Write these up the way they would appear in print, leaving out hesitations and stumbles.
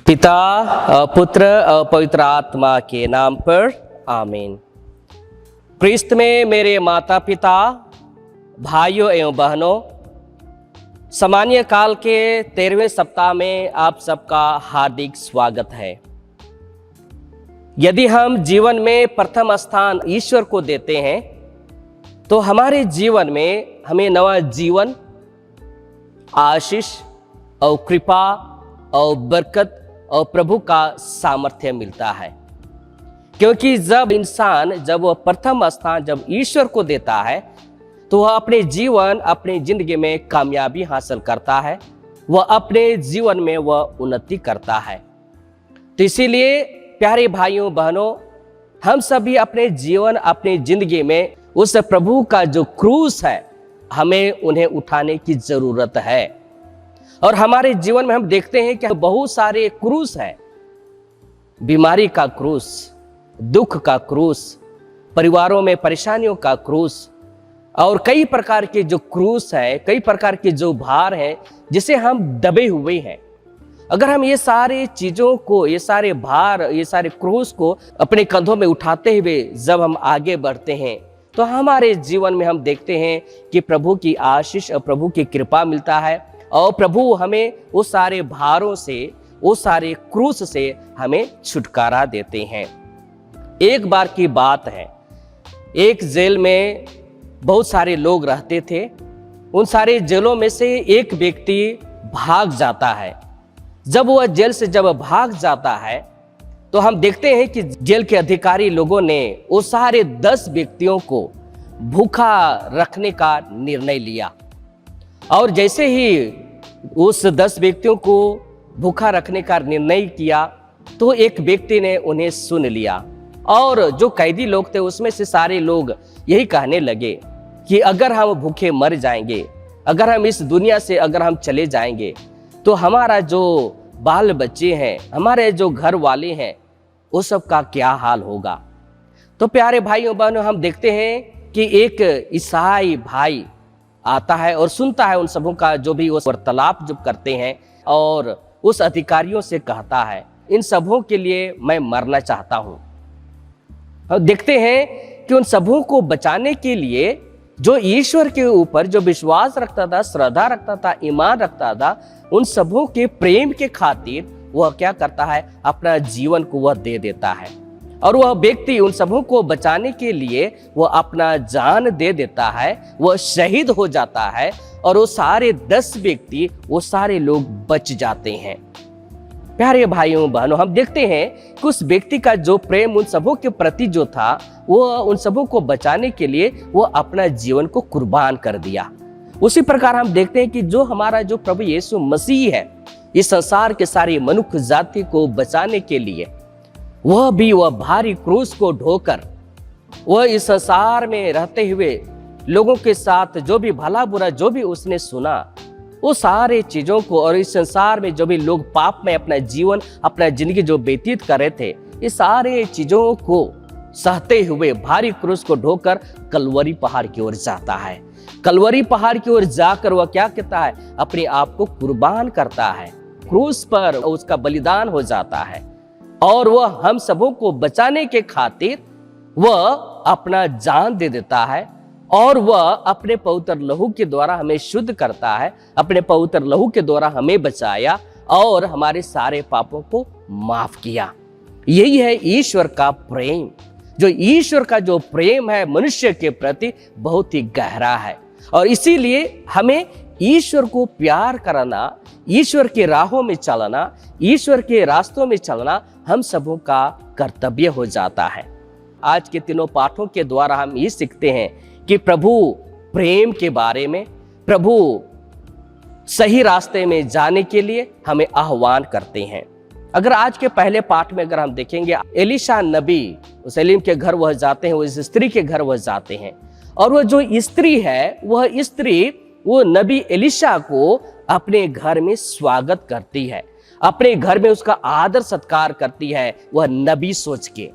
पिता पुत्र और पवित्र आत्मा के नाम पर आमीन। क्रिस्त में मेरे माता पिता, भाइयों एवं बहनों, सामान्य काल के 13वें सप्ताह में आप सबका हार्दिक स्वागत है। यदि हम जीवन में प्रथम स्थान ईश्वर को देते हैं तो हमारे जीवन में हमें नवा जीवन, आशीष और कृपा और बरकत और प्रभु का सामर्थ्य मिलता है। क्योंकि जब वह प्रथम स्थान जब ईश्वर को देता है तो वह अपने जीवन, अपनी जिंदगी में कामयाबी हासिल करता है, वह अपने जीवन में वह उन्नति करता है। तो इसीलिए प्यारे भाइयों बहनों, हम सभी अपने जीवन, अपनी जिंदगी में उस प्रभु का जो क्रूस है, हमें उन्हें उठाने की जरूरत है। और हमारे जीवन में हम देखते हैं कि बहुत सारे क्रूस हैं। बीमारी का क्रूस, दुख का क्रूस, परिवारों में परेशानियों का क्रूस, और कई प्रकार के जो क्रूस है, कई प्रकार के जो भार हैं जिसे हम दबे हुए हैं। अगर हम ये सारे चीजों को, ये सारे भार, ये सारे क्रूस को अपने कंधों में उठाते हुए जब हम आगे बढ़ते हैं तो हमारे जीवन में हम देखते हैं कि प्रभु की आशीष और प्रभु की कृपा मिलता है, और प्रभु हमें उस सारे भारों से, उस सारे क्रूस से हमें छुटकारा देते हैं। एक बार की बात है, एक जेल में बहुत सारे लोग रहते थे। उन सारे जेलों में से एक व्यक्ति भाग जाता है। जब वह जेल से भाग जाता है तो हम देखते हैं कि जेल के अधिकारी लोगों ने उस सारे 10 व्यक्तियों को भूखा रखने का निर्णय लिया। और जैसे ही उस 10 व्यक्तियों को भूखा रखने का निर्णय किया तो एक व्यक्ति ने उन्हें सुन लिया, और जो कैदी लोग थे उसमें से सारे लोग यही कहने लगे कि अगर हम भूखे मर जाएंगे, अगर हम इस दुनिया से चले जाएंगे तो हमारा जो बाल बच्चे हैं, हमारे जो घर वाले हैं, वो सब का क्या हाल होगा। तो प्यारे भाइयों बहनों, हम देखते हैं कि एक ईसाई भाई आता है और सुनता है उन सबों का जो भी वो वार्तालाप जब करते हैं, और उस अधिकारियों से कहता है, इन सबों के लिए मैं मरना चाहता हूं। हम देखते हैं कि उन सबों को बचाने के लिए जो ईश्वर के ऊपर जो विश्वास रखता था, श्रद्धा रखता था, ईमान रखता था, उन सबों के प्रेम के खातिर वह क्या करता है, अपना जीवन को वह दे देता है। और वह व्यक्ति उन सबों को बचाने के लिए वह अपना जान दे देता है, वह शहीद हो जाता है, और वो सारे 10 व्यक्ति, वो सारे लोग बच जाते हैं। प्यारे भाइयों बहनों, हम देखते हैं कि उस व्यक्ति का जो प्रेम उन सबों के प्रति जो था, वो उन सबों को बचाने के लिए वो अपना जीवन को कुर्बान कर दिया। उसी प्रकार हम देखते हैं कि जो हमारा जो प्रभु यीशु मसीह है, इस संसार के सारी मनुष्य जाति को बचाने के लिए वह भारी क्रूस को ढोकर वह इस संसार में रहते हुए लोगों के साथ जो भी भला बुरा जो भी उसने सुना, वो सारे चीजों को, और इस संसार में जो भी लोग पाप में अपना जीवन, अपना जिंदगी जो व्यतीत कर रहे थे, इस सारे चीजों को सहते हुए भारी क्रूस को ढोकर कलवरी पहाड़ की ओर जाता है। कलवरी पहाड़ की ओर जाकर वह क्या कहता है, अपने आप को कुर्बान करता है, क्रूस पर उसका बलिदान हो जाता है, और वह हम सबों को बचाने के खातिर वह अपना जान दे देता है, और वह अपने पवित्र लहू के द्वारा हमें शुद्ध करता है, अपने पवित्र लहू के द्वारा हमें बचाया और हमारे सारे पापों को माफ किया। यही है ईश्वर का प्रेम। जो ईश्वर का जो प्रेम है मनुष्य के प्रति बहुत ही गहरा है, और इसीलिए हमें ईश्वर को प्यार करना, ईश्वर के राहों में चलना, ईश्वर के रास्तों में चलना हम सबों का कर्तव्य हो जाता है। आज के तीनों पाठों के द्वारा हम ये सीखते हैं कि प्रभु प्रेम के बारे में, प्रभु सही रास्ते में जाने के लिए हमें आह्वान करते हैं। अगर आज के पहले पाठ में अगर हम देखेंगे, एलीशा नबी उस एलीम के घर वह जाते हैं, उस स्त्री के घर वह जाते हैं, और वह जो स्त्री है, वह स्त्री वो नबी एलीशा को अपने घर में स्वागत करती है, अपने घर में उसका आदर सत्कार करती है, वह नबी सोच के।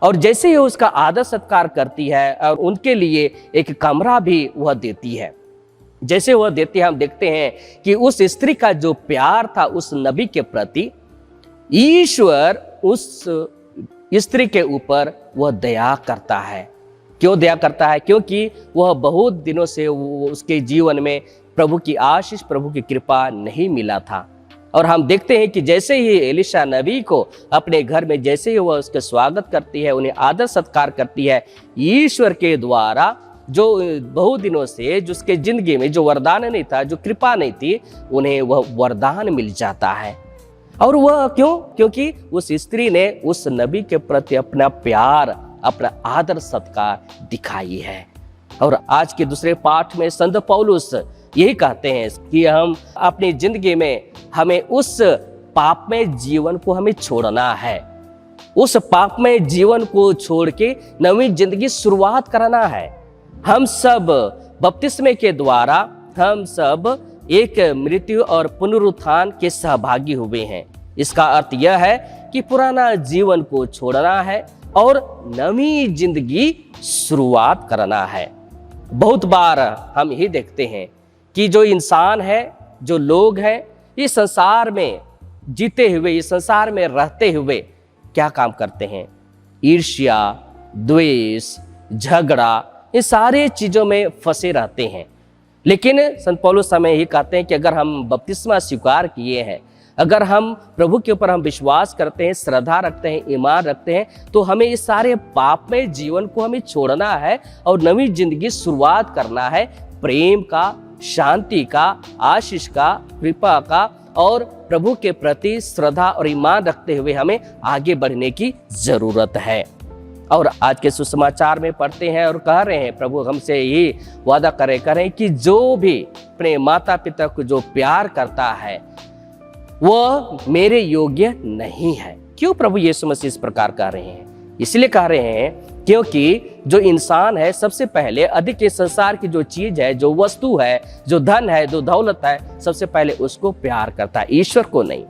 और जैसे ही उसका आदर सत्कार करती है और उनके लिए एक कमरा भी वह देती है, जैसे वह देती है, हम देखते हैं कि उस स्त्री का जो प्यार था उस नबी के प्रति, ईश्वर उस स्त्री के ऊपर वह दया करता है। क्यों दया करता है? क्योंकि वह बहुत दिनों से उसके जीवन में प्रभु की आशीष, प्रभु की कृपा नहीं मिला था। और हम देखते हैं कि जैसे ही एलिशा नबी को अपने घर में जैसे ही वह उसका स्वागत करती है, उन्हें आदर सत्कार करती है, ईश्वर के द्वारा जो बहुत दिनों से जिसके जिंदगी में जो वरदान नहीं था, जो कृपा नहीं थी, उन्हें वह वरदान मिल जाता है। और वह क्यों? क्योंकि उस स्त्री ने उस नबी के प्रति अपना प्यार, अपना आदर सत्कार दिखाई है। और आज के दूसरे पाठ में संत पौलुस यही कहते हैं कि हम अपनी जिंदगी में हमें उस पापमय जीवन को हमें छोड़ना है। उस पापमय जीवन को छोड़ के नवी जिंदगी शुरुआत करना है। हम सब बपतिस्मे के द्वारा हम सब एक मृत्यु और पुनरुत्थान के सहभागी हुए हैं। इसका अर्थ यह है कि पुराना जीवन को छोड़ना है और नवी जिंदगी शुरुआत करना है। बहुत बार हम यही देखते हैं कि जो इंसान है, जो लोग हैं, इस संसार में जीते हुए, इस संसार में रहते हुए क्या काम करते हैं? ईर्ष्या, द्वेष, झगड़ा, इन सारे चीजों में फंसे रहते हैं। लेकिन संत पौलुस हमें ये कहते हैं कि अगर हम बपतिस्मा स्वीकार किए हैं, अगर हम प्रभु के ऊपर हम विश्वास करते हैं, श्रद्धा रखते हैं, ईमान रखते हैं, तो हमें इस सारे पापमय जीवन को हमें छोड़ना है और नवी जिंदगी शुरुआत करना है। प्रेम का, शांति का, आशीष का, कृपा का और प्रभु के प्रति श्रद्धा और ईमान रखते हुए हमें आगे बढ़ने की जरूरत है। और आज के सुसमाचार में पढ़ते हैं और कह रहे हैं, प्रभु हमसे ये वादा करें कि जो भी अपने माता पिता को जो प्यार करता है वह मेरे योग्य नहीं है। क्यों प्रभु यीशु मसीह इस प्रकार कह रहे हैं? इसलिए कह रहे हैं क्योंकि जो इंसान है सबसे पहले अधिक इस संसार की जो चीज है, जो वस्तु है, जो धन है, जो दौलत है, सबसे पहले उसको प्यार करता है, ईश्वर को नहीं।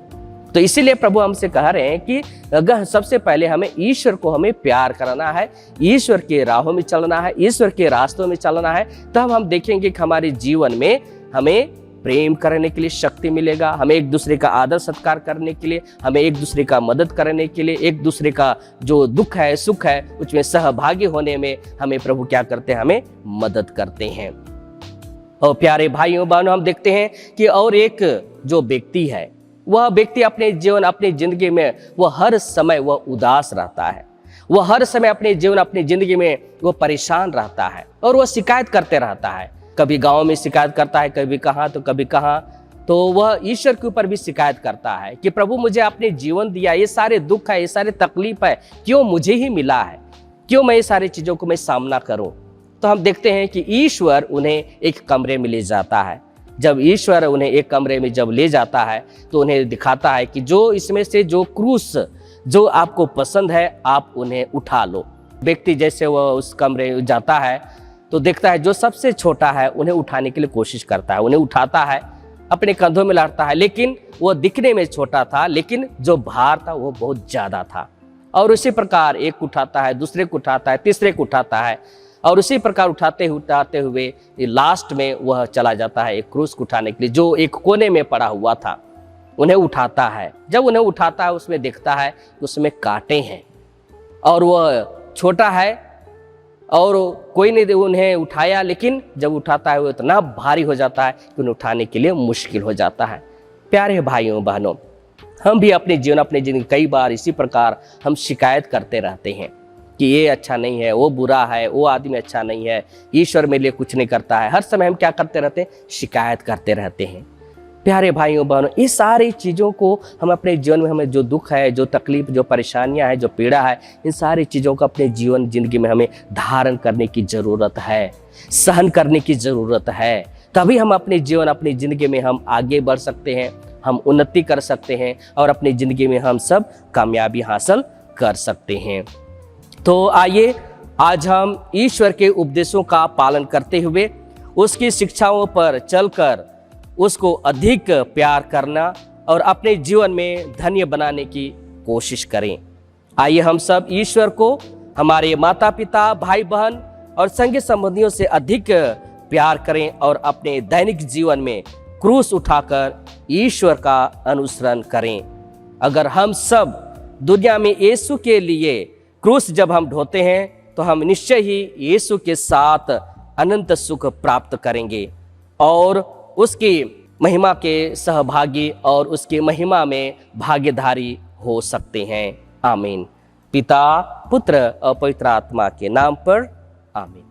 तो इसीलिए प्रभु हमसे कह रहे हैं कि अगर सबसे पहले हमें ईश्वर को हमें प्यार करना है, ईश्वर के राहों में चलना है, ईश्वर के रास्तों में चलना है, तब हम देखेंगे कि हमारे जीवन में हमें प्रेम करने के लिए शक्ति मिलेगा, हमें एक दूसरे का आदर सत्कार करने के लिए, हमें एक दूसरे का मदद करने के लिए, एक दूसरे का जो दुख है, सुख है, उसमें सहभागी होने में हमें प्रभु क्या करते हैं? हमें मदद करते हैं। और प्यारे भाइयों बहनों, हम देखते हैं कि और एक जो व्यक्ति है, वह व्यक्ति अपने जीवन, अपनी जिंदगी में वह हर समय वह उदास रहता है। वह हर समय अपने जीवन, अपनी जिंदगी में वह परेशान रहता है और वह शिकायत करते रहता है। कभी गांव में शिकायत करता है, कभी कहाँ तो कभी कहाँ। तो वह ईश्वर के ऊपर भी शिकायत करता है कि प्रभु मुझे आपने जीवन दिया, ये सारे दुख है, ये सारे तकलीफ है, क्यों मुझे ही मिला है? क्यों मैं ये सारी चीज़ों को मैं सामना करूं? तो हम देखते हैं कि ईश्वर उन्हें एक कमरे में ले जाता है। जब ईश्वर उन्हें एक कमरे में जब ले जाता है तो उन्हें दिखाता है कि जो इसमें से जो क्रूस जो आपको पसंद है, आप उन्हें उठा लो। व्यक्ति जैसे वह उस कमरे में जाता है तो देखता है जो सबसे छोटा है उन्हें उठाने के लिए कोशिश करता है, उन्हें उठाता है, अपने कंधों में लाता है। लेकिन वो दिखने में छोटा था, लेकिन जो भार था वो बहुत ज़्यादा था। और उसी प्रकार एक उठाता है, दूसरे को उठाता है, तीसरे को उठाता है, और उसी प्रकार उठाते हुए लास्ट में वह चला जाता है एक क्रूस को उठाने के लिए, जो एक कोने में पड़ा हुआ था। उन्हें उठाता है। जब उन्हें उठाता है उसमें देखता है उसमें कांटे हैं और वह छोटा है और कोई नहीं उन्हें उठाया। लेकिन जब उठाता है वो इतना भारी हो जाता है कि उन्हें उठाने के लिए मुश्किल हो जाता है। प्यारे भाइयों बहनों, हम भी अपने जीवन, अपनी जिंदगी कई बार इसी प्रकार हम शिकायत करते रहते हैं कि ये अच्छा नहीं है, वो बुरा है, वो आदमी अच्छा नहीं है, ईश्वर मेरे लिए कुछ नहीं करता है। हर समय हम क्या करते रहते हैं? शिकायत करते रहते हैं। प्यारे भाइयों बहनों, इस सारी चीज़ों को हम अपने जीवन में, हमें जो दुख है, जो तकलीफ, जो परेशानियां हैं, जो पीड़ा है, इन सारी चीज़ों को अपने जीवन जिंदगी में हमें धारण करने की ज़रूरत है, सहन करने की ज़रूरत है। तभी हम अपने जीवन, अपनी ज़िंदगी में हम आगे बढ़ सकते हैं, हम उन्नति कर सकते हैं और अपनी ज़िंदगी में हम सब कामयाबी हासिल कर सकते हैं। तो आइए आज हम ईश्वर के उपदेशों का पालन करते हुए उसकी शिक्षाओं पर चलकर उसको अधिक प्यार करना और अपने जीवन में धन्य बनाने की कोशिश करें। आइए हम सब ईश्वर को हमारे माता पिता, भाई बहन और संगी संबंधियों से अधिक प्यार करें और अपने दैनिक जीवन में क्रूस उठाकर ईश्वर का अनुसरण करें। अगर हम सब दुनिया में यीशु के लिए क्रूस जब हम ढोते हैं तो हम निश्चय ही यीशु के साथ अनंत सुख प्राप्त करेंगे और उसकी महिमा के सहभागी और उसकी महिमा में भागीदारी हो सकते हैं। आमीन। पिता, पुत्र और पवित्र आत्मा के नाम पर आमीन।